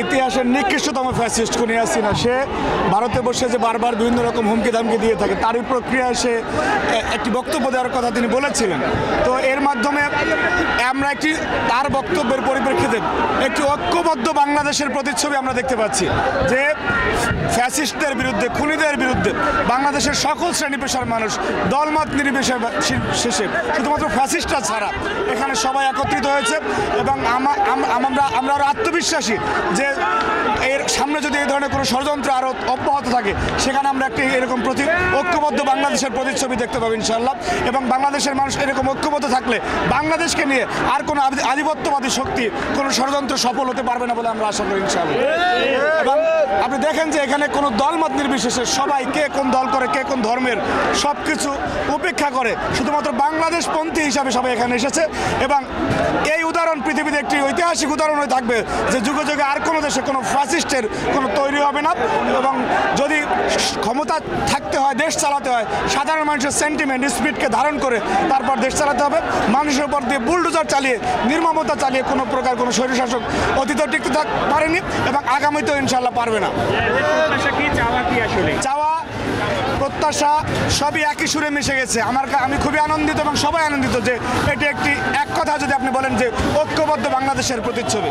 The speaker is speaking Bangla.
ইতিহাসের নিকৃষ্টতম ফ্যাসিস্ট খুনি হাসিনা, সে ভারতে বসে যে বারবার বিভিন্ন রকম হুমকি ধামকি দিয়ে থাকে, তারই প্রক্রিয়ায় সে একটি বক্তব্য দেওয়ার কথা তিনি বলেছিলেন। তো এর মাধ্যমে আমরা তার বক্তব্যের পরিপ্রেক্ষিতে একটি ঐক্যবদ্ধ বাংলাদেশের প্রতিচ্ছবি আমরা দেখতে পাচ্ছি, যে ফ্যাসিস্টদের বিরুদ্ধে, খুনিদের বিরুদ্ধে বাংলাদেশের সকল শ্রেণী পেশার মানুষ দলমত নির্বিশেষে, শুধুমাত্র ফ্যাসিস্টরা ছাড়া এখানে সবাই একত্রিত হয়েছে। এবং আমরা আরও আত্মবিশ্বাসী যে এর সামনে যদি এই ধরনের কোনো ষড়যন্ত্র আরও অব্যাহত থাকে, সেখানে আমরা একটি এরকম ঐক্যবদ্ধ বাংলাদেশের প্রতিচ্ছবি দেখতে পাবো ইনশাআল্লাহ। এবং বাংলাদেশের মানুষ এরকম ঐক্যবদ্ধ থাকলে বাংলাদেশকে নিয়ে আর কোনো আধিপত্যবাদী শক্তি, কোনো ষড়যন্ত্র সফল হতে পারবে না বলে আমরা আশা করি ইনশাআল্লাহ। এবং আপনি দেখেন যে এখানে কোনো দলমত নির্বিশেষে সবাই, কে কোন দল করে, কে কোন ধর্মের, সব কিছু উপেক্ষা করে শুধুমাত্র বাংলাদেশপন্থী হিসাবে সবাই এখানে এসেছে। এবং এই উদাহরণ পৃথিবীতে একটি ঐতিহাসিক উদাহরণ হয়ে থাকবে যে যুগে যুগে আর কোনো দেশে কোনো ফ্যাসিস্টের কোনো তৈরি হবে না। এবং যদি ক্ষমতা থাকতে হয়, দেশ চালাতে হয়, সাধারণ মানুষের সেন্টিমেন্ট, স্পিডকে ধারণ করে তারপর দেশ চালাতে হবে। মানুষের উপর দিয়ে বুলডোজার চালিয়ে, নির্মমতা চালিয়ে কোনো প্রকার কোনো স্বৈরশাসক অতীতেও টিকতে পারেনি এবং আগামীতেও ইনশাআল্লাহ পারবে না। চাওয়া প্রত্যাশা সবই একই সুরে মিশে গেছে। আমি খুবই আনন্দিত এবং সবাই আনন্দিত যে এটি এক কথা যদি আপনি বলেন যে ঐক্যবদ্ধ বাংলাদেশের প্রতিচ্ছবি।